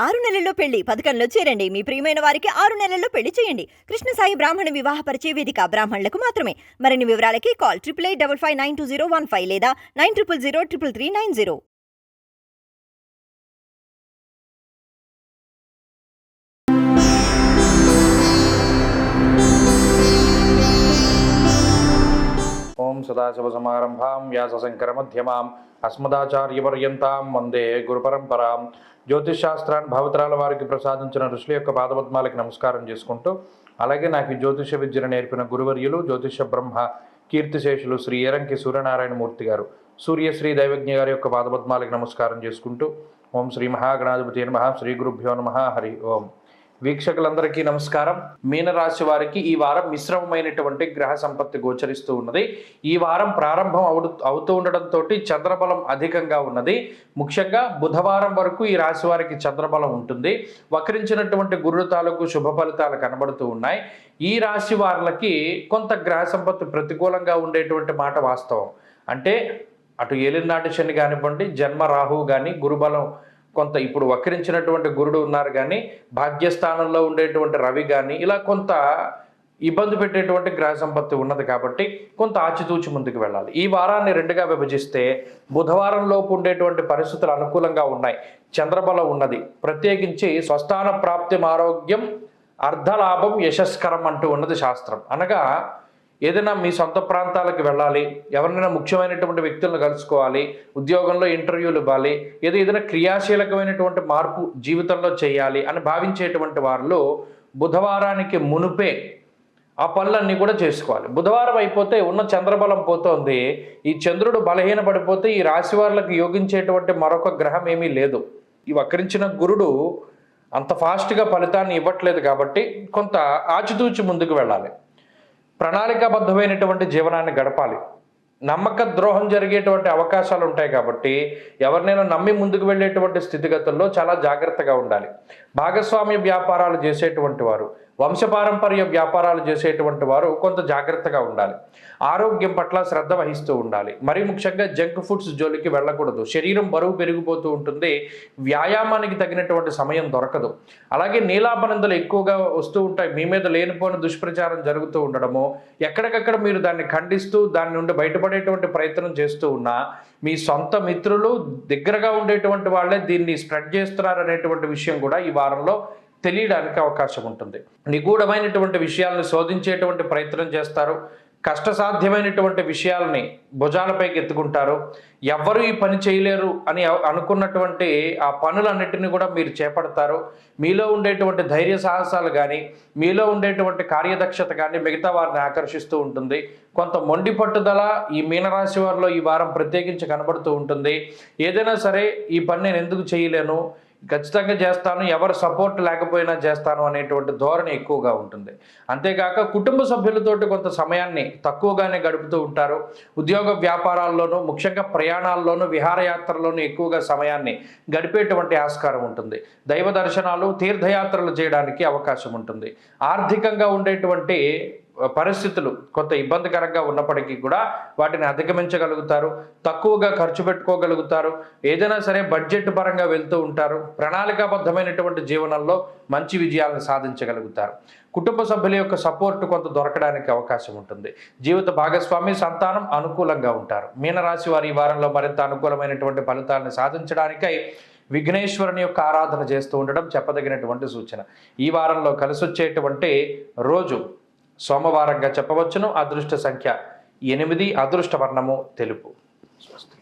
6 నెలల్లో పెళ్లి పథకంలో చేరండి. మీ ప్రియమైన వారికి 6 నెలల్లో పెళ్లి చేయండి. కృష్ణ సాయి బ్రాహ్మణ వివాహ పరిచయ వేదిక బ్రాహ్మణులకు మాత్రమే. మరిన్ని వివరాలకి కాల్ 8855592015 లేదా 9000333990. ఓం సదాశివసమారంభాం వ్యాసశంకరమధ్యమాం అస్మదాచార్యపర్యంతాం వందే గురుపరంపరాం. జ్యోతిషాస్త్రాన్ని భావతరాల వారికి ప్రసాదించిన ఋషుల యొక్క పాదపద్మాలకి నమస్కారం చేసుకుంటూ, అలాగే నాకు జ్యోతిష విద్యను నేర్పిన గురువర్యులు జ్యోతిష బ్రహ్మ కీర్తిశేషులు శ్రీ ఏరంకి సూర్యనారాయణమూర్తి గారు సూర్యశ్రీ దైవజ్ఞ గారి యొక్క పాదపద్మాలకి నమస్కారం చేసుకుంటూ, ఓం శ్రీ మహాగణాధిపతి నమః, శ్రీ గురుభ్యో నమః, హరి ఓం. వీక్షకులందరికీ నమస్కారం. మీనరాశి వారికి ఈ వారం మిశ్రమమైనటువంటి గ్రహ సంపత్తి గోచరిస్తూ ఉన్నది. ఈ వారం ప్రారంభం అవుతూ ఉండడంతో చంద్రబలం అధికంగా ఉన్నది. ముఖ్యంగా బుధవారం వరకు ఈ రాశి వారికి చంద్రబలం ఉంటుంది. వక్రించినటువంటి గురుడు తాలూకు శుభ ఫలితాలు కనబడుతూ ఉన్నాయి. ఈ రాశి వారికి కొంత గ్రహ సంపత్తి ప్రతికూలంగా ఉండేటువంటి మాట వాస్తవం. అంటే అటు ఏలినాటి శని కానివ్వండి, జన్మ రాహువు కానీ, గురుబలం కొంత ఇప్పుడు వక్రించినటువంటి గురుడు ఉన్నారు కానీ, భాగ్యస్థానంలో ఉండేటువంటి రవి కానీ, ఇలా కొంత ఇబ్బంది పెట్టేటువంటి గ్రహ సంపత్తి ఉన్నది. కాబట్టి కొంత ఆచితూచి ముందుకు వెళ్ళాలి. ఈ వారాన్ని రెండుగా విభజిస్తే బుధవారం లోపు ఉండేటువంటి పరిస్థితులు అనుకూలంగా ఉన్నాయి. చంద్రబలం ఉన్నది. ప్రత్యేకించి స్వస్థాన ప్రాప్తి ఆరోగ్యం అర్ధలాభం యశస్కరం అంటూ ఉన్నది శాస్త్రం. అనగా ఏదైనా మీ సొంత ప్రాంతాలకు వెళ్ళాలి, ఎవరినైనా ముఖ్యమైనటువంటి వ్యక్తులను కలుసుకోవాలి, ఉద్యోగంలో ఇంటర్వ్యూలు ఇవ్వాలి, ఏదైనా క్రియాశీలకమైనటువంటి మార్పు జీవితంలో చేయాలి అని భావించేటువంటి వారిలో బుధవారానికి మునుపే ఆ పనులన్నీ కూడా చేసుకోవాలి. బుధవారం అయిపోతే ఉన్న చంద్రబలం పోతోంది. ఈ చంద్రుడు బలహీనపడిపోతే ఈ రాశి వారులకు యోగించేటువంటి మరొక గ్రహం ఏమీ లేదు. ఈ వక్రించిన గురుడు అంత ఫాస్ట్గా ఫలితాన్ని ఇవ్వట్లేదు. కాబట్టి కొంత ఆచితూచి ముందుకు వెళ్ళాలి. ప్రణాళికాబద్ధమైనటువంటి జీవనాన్ని గడపాలి. నమ్మక ద్రోహం జరిగేటువంటి అవకాశాలు ఉంటాయి. కాబట్టి ఎవరినైనా నమ్మి ముందుకు వెళ్ళేటువంటి స్థితిగతుల్లో చాలా జాగ్రత్తగా ఉండాలి. భాగస్వామ్య వ్యాపారాలు చేసేటువంటి వారు, వంశపారంపర్య వ్యాపారాలు చేసేటువంటి వారు కొంత జాగ్రత్తగా ఉండాలి. ఆరోగ్యం పట్ల శ్రద్ధ వహిస్తూ ఉండాలి. మరీ ముఖ్యంగా జంక్ ఫుడ్స్ జోలికి వెళ్ళకూడదు. శరీరం బరువు పెరిగిపోతూ ఉంటుంది. వ్యాయామానికి తగినటువంటి సమయం దొరకదు. అలాగే నీలాపనందలు ఎక్కువగా వస్తూ ఉంటాయి. మీ మీద లేనిపోయిన దుష్ప్రచారం జరుగుతూ ఉండడము, ఎక్కడికక్కడ మీరు దాన్ని ఖండిస్తూ దాని నుండి బయటపడేటువంటి ప్రయత్నం చేస్తూ ఉన్నా మీ సొంత మిత్రులు, దగ్గరగా ఉండేటువంటి వాళ్ళే దీన్ని స్ప్రెడ్ చేస్తున్నారు అనేటువంటి విషయం కూడా ఈ వారంలో తెలియడానికి అవకాశం ఉంటుంది. నిగూఢమైనటువంటి విషయాలను శోధించేటువంటి ప్రయత్నం చేస్తారు. కష్టసాధ్యమైనటువంటి విషయాలని భుజాలపైకి ఎత్తుకుంటారు. ఎవ్వరూ ఈ పని చేయలేరు అని అనుకున్నటువంటి ఆ పనులన్నిటిని కూడా మీరు చేపడతారు. మీలో ఉండేటువంటి ధైర్య సాహసాలు కానీ, మీలో ఉండేటువంటి కార్యదక్షత కానీ మిగతా వారిని ఆకర్షిస్తూ ఉంటుంది. కొంత మొండి పట్టుదల ఈ మీనరాశి వారిలో ఈ వారం ప్రత్యేకించి కనబడుతూ ఉంటుంది. ఏదైనా సరే ఈ పని నేను ఎందుకు చేయలేను, ఖచ్చితంగా చేస్తాను, ఎవరు సపోర్ట్ లేకపోయినా చేస్తాను అనేటువంటి ధోరణి ఎక్కువగా ఉంటుంది. అంతేకాక కుటుంబ సభ్యులతోటి కొంత సమయాన్ని తక్కువగానే గడుపుతూ ఉంటారు. ఉద్యోగ వ్యాపారాల్లోనూ, ముఖ్యంగా ప్రయాణాల్లోనూ, విహారయాత్రల్లోనూ ఎక్కువగా సమయాన్ని గడిపేటువంటి ఆస్కారం ఉంటుంది. దైవ దర్శనాలు, తీర్థయాత్రలు చేయడానికి అవకాశం ఉంటుంది. ఆర్థికంగా ఉండేటువంటి పరిస్థితులు కొంత ఇబ్బందికరంగా ఉన్నప్పటికీ కూడా వాటిని అధిగమించగలుగుతారు. తక్కువగా ఖర్చు పెట్టుకోగలుగుతారు. ఏదైనా సరే బడ్జెట్ పరంగా వెళ్తూ ఉంటారు. ప్రణాళికాబద్ధమైనటువంటి జీవనంలో మంచి విజయాలను సాధించగలుగుతారు. కుటుంబ సభ్యుల యొక్క సపోర్ట్ కొంత దొరకడానికి అవకాశం ఉంటుంది. జీవిత భాగస్వామి, సంతానం అనుకూలంగా ఉంటారు. మీనరాశి వారి ఈ వారంలో మరింత అనుకూలమైనటువంటి ఫలితాలను సాధించడానికై విఘ్నేశ్వరుని యొక్క ఆరాధన చేస్తూ ఉండడం చెప్పదగినటువంటి సూచన. ఈ వారంలో కలిసి వచ్చేటువంటి రోజు సోమవారంగా చెప్పవచ్చును. అదృష్ట సంఖ్య 8, అదృష్ట వర్ణము తెలుపు. స్వస్తి.